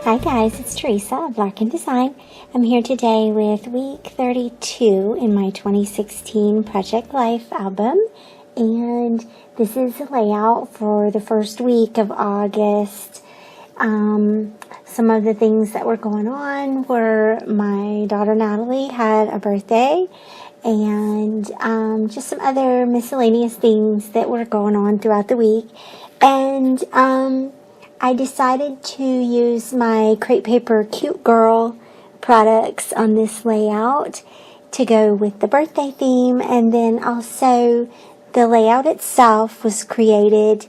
Hi guys, it's Theresa of Black and Design. I'm here today with week 32 in my 2016 Project Life album, and this is the layout for the first week of August. Some of the things that were going on were my daughter Natalie had a birthday, and just some other miscellaneous things that were going on throughout the week. And I decided to use my crepe paper Cute Girl products on this layout to go with the birthday theme, and then also the layout itself was created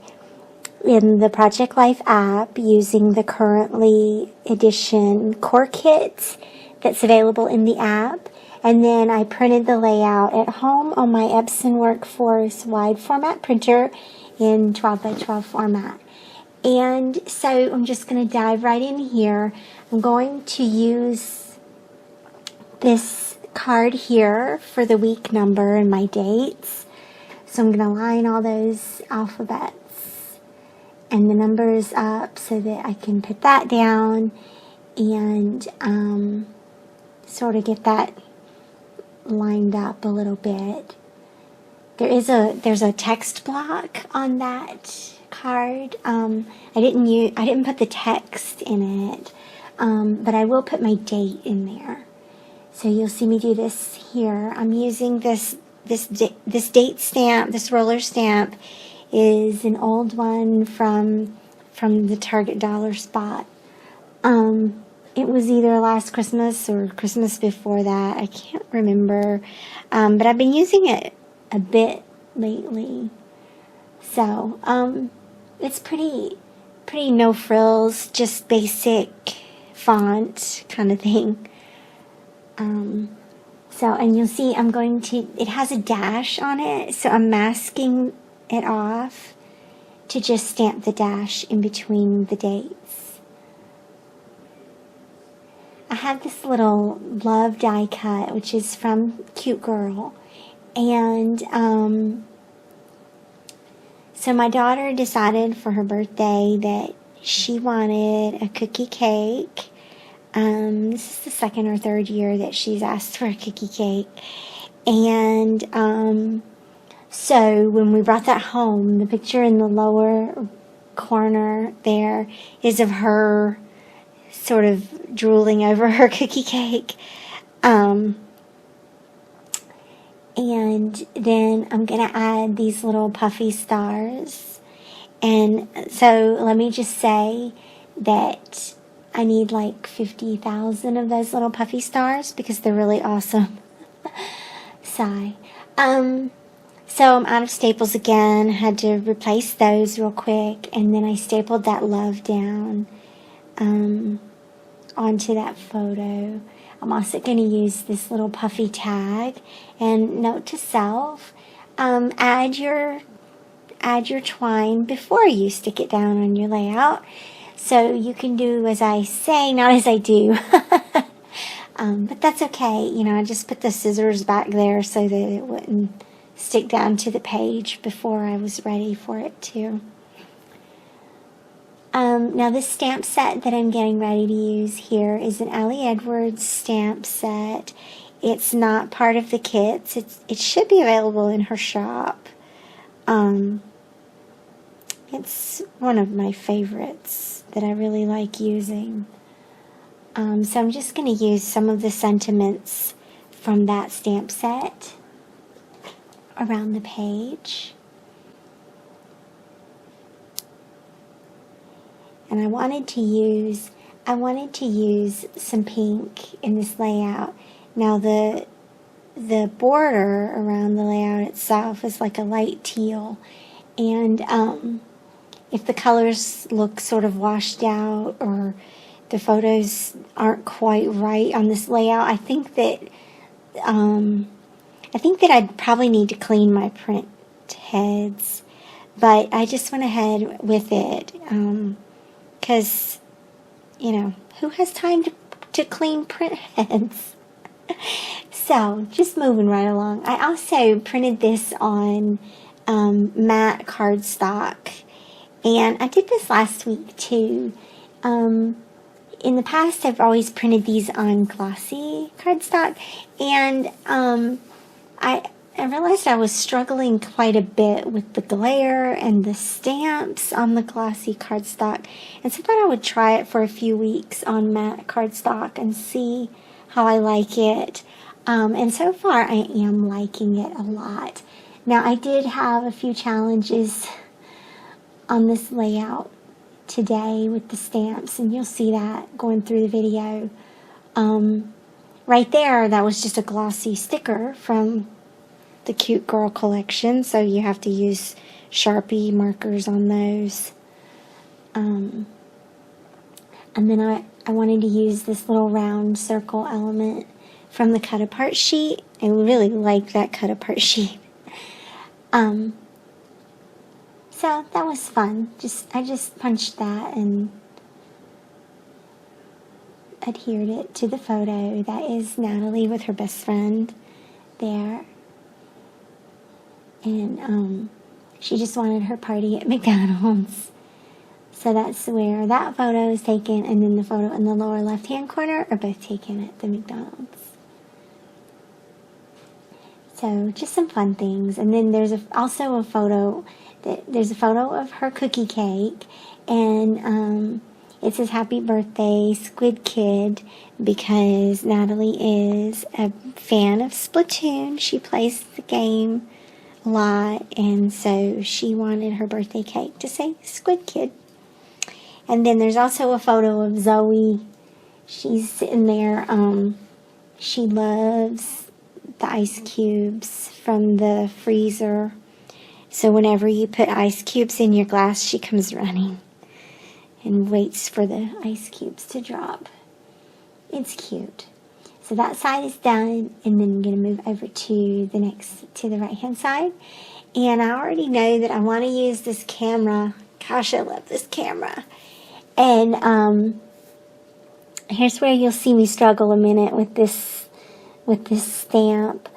in the Project Life app using the currently edition core kit that's available in the app, and then I printed the layout at home on my Epson Workforce wide format printer in 12 by 12 format. And so I'm just going to dive right in here. I'm going to use this card here for the week number and my dates. So I'm going to line all those alphabets and the numbers up so that I can put that down and sort of get that lined up a little bit. There's a text block on that card. I didn't put the text in it, but I will put my date in there. So you'll see me do this here. I'm using this date stamp. This roller stamp is an old one from the Target dollar spot. It was either last Christmas or Christmas before that. I can't remember, but I've been using it a bit lately. So it's pretty no frills, just basic font kind of thing. And you'll see it has a dash on it, so I'm masking it off to just stamp the dash in between the dates. I have this little love die cut, which is from Cute Girl, and so my daughter decided for her birthday that she wanted a cookie cake. This is the second or third year that she's asked for a cookie cake. And so when we brought that home, the picture in the lower corner there is of her sort of drooling over her cookie cake. And then I'm going to add these little puffy stars. And so let me just say that I need like 50,000 of those little puffy stars because they're really awesome. Sigh. So I'm out of staples again. Had to replace those real quick. And then I stapled that love down onto that photo. I'm also going to use this little puffy tag. And note to self, add your twine before you stick it down on your layout. So you can do as I say, not as I do. But that's okay. I just put the scissors back there so that it wouldn't stick down to the page before I was ready for it to. Now this stamp set that I'm getting ready to use here is an Allie Edwards stamp set. It's not part of the kits. It should be available in her shop. It's one of my favorites that I really like using. So I'm just going to use some of the sentiments from that stamp set around the page. And I wanted to use some pink in this layout. Now the border around the layout itself is like a light teal, and if the colors look sort of washed out or the photos aren't quite right on this layout, I think that I'd probably need to clean my print heads, but I just went ahead with it because who has time to clean print heads? So just moving right along. I also printed this on matte cardstock, and I did this last week too. in the past, I've always printed these on glossy cardstock, and I realized I was struggling quite a bit with the glare and the stamps on the glossy cardstock, and so I thought I would try it for a few weeks on matte cardstock and see how I like it. And so far, I am liking it a lot. Now, I did have a few challenges on this layout today with the stamps, and you'll see that going through the video. Right there, that was just a glossy sticker from the Cute Girl collection, so you have to use Sharpie markers on those. And then I wanted to use this little round circle element from the cut apart sheet. I really like that cut apart sheet. So that was fun. I just punched that and adhered it to the photo. That is Natalie with her best friend there. And she just wanted her party at McDonald's. So that's where that photo is taken, and then the photo in the lower left-hand corner are both taken at the McDonald's. So just some fun things. And then there's also a photo. There's a photo of her cookie cake, and it says Happy Birthday Squid Kid, because Natalie is a fan of Splatoon. She plays the game a lot, and so she wanted her birthday cake to say Squid Kid. And then there's also a photo of Zoe. She's sitting there. She loves the ice cubes from the freezer. So whenever you put ice cubes in your glass, she comes running and waits for the ice cubes to drop. It's cute. So that side is done, and then I'm going to move over to the right-hand side. And I already know that I want to use this camera. Gosh, I love this camera. And here's where you'll see me struggle a minute with this stamp.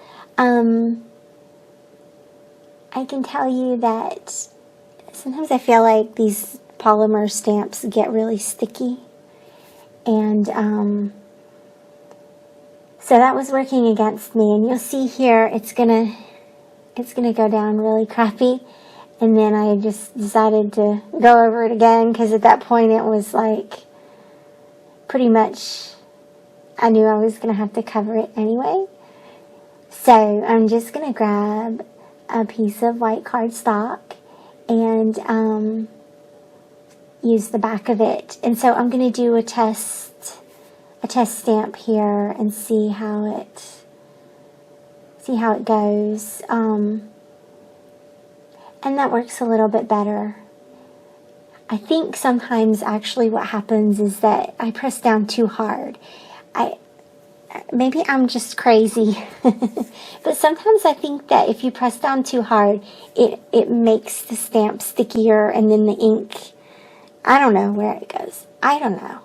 I can tell you that sometimes I feel like these polymer stamps get really sticky, and so that was working against me. And you'll see here it's gonna go down really crappy, and then I just decided to go over it again, because at that point it was like pretty much I knew I was gonna have to cover it anyway. So I'm just gonna grab a piece of white cardstock and use the back of it. And so I'm going to do a test stamp here and see how it goes. And that works a little bit better. I think sometimes actually what happens is that I press down too hard. Maybe I'm just crazy, but sometimes I think that if you press down too hard, it makes the stamp stickier, and then the ink, I don't know where it goes. I don't know.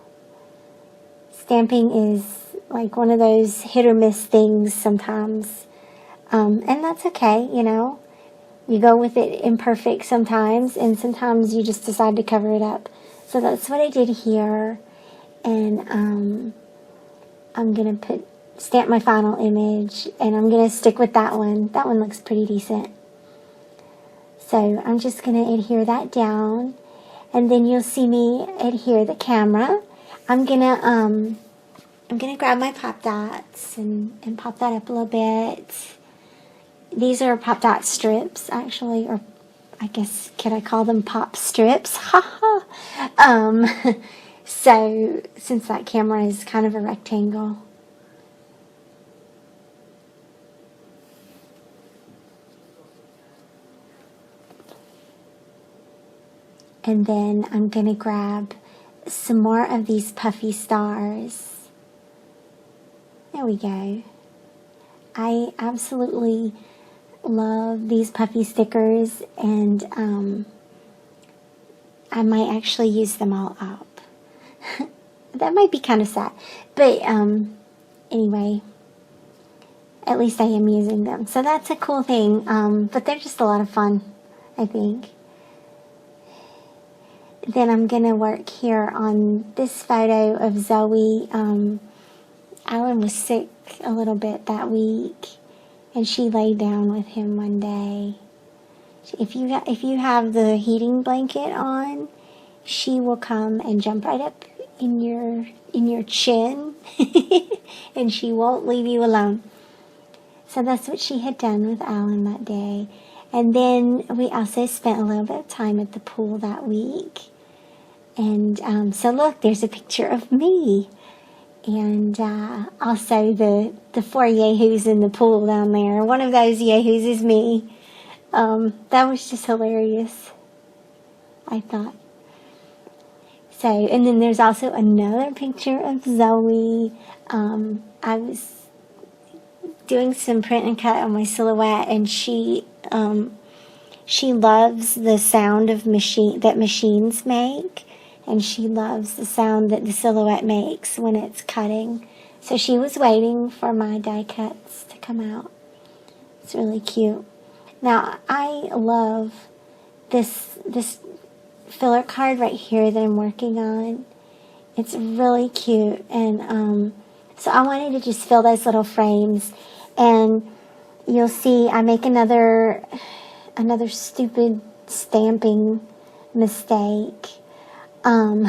Stamping is like one of those hit or miss things sometimes, and that's okay, you know. You go with it imperfect sometimes, and sometimes you just decide to cover it up. So that's what I did here, and I'm going to stamp my final image, and I'm going to stick with that one. That one looks pretty decent. So I'm just going to adhere that down, and then you'll see me adhere the camera. I'm going to grab my pop dots and pop that up a little bit. These are pop dot strips, actually, or I guess, could I call them pop strips? Ha. So, since that camera is kind of a rectangle. And then I'm going to grab some more of these puffy stars. There we go. I absolutely love these puffy stickers, and I might actually use them all up. That might be kind of sad, but anyway, at least I am using them, so that's a cool thing. But they're just a lot of fun, I think. then I'm going to work here on this photo of Zoe. Alan was sick a little bit that week, and she laid down with him one day. If you have the heating blanket on, she will come and jump right up in your chin, and she won't leave you alone. So that's what she had done with Alan that day. And then we also spent a little bit of time at the pool that week. And so look, there's a picture of me. And also the 4 yahoos in the pool down there. One of those yahoos is me. That was just hilarious, I thought. So, and then there's also another picture of Zoe. I was doing some print and cut on my silhouette, and she loves the sound of that machines make, and she loves the sound that the silhouette makes when it's cutting. So she was waiting for my die cuts to come out. It's really cute. Now I love this filler card right here that I'm working on. It's really cute, and so I wanted to just fill those little frames. And you'll see I make another stupid stamping mistake. So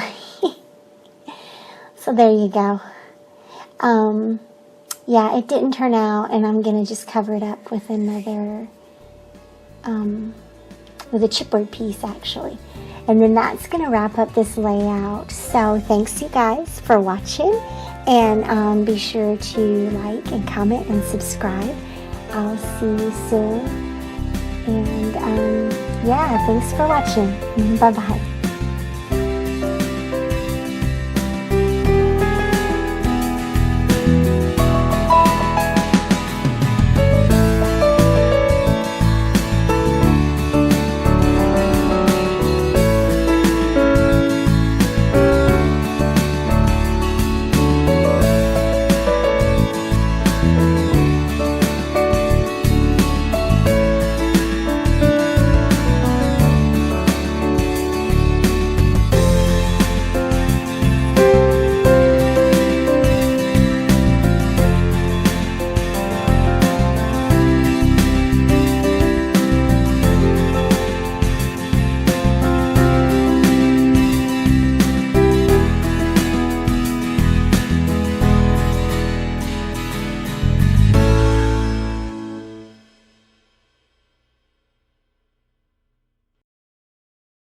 there you go. Yeah, it didn't turn out, and I'm gonna just cover it up with another with a chipboard piece, actually. And then that's gonna wrap up this layout. So thanks you guys for watching. And be sure to like and comment and subscribe. I'll see you soon. And yeah, thanks for watching. Bye-bye.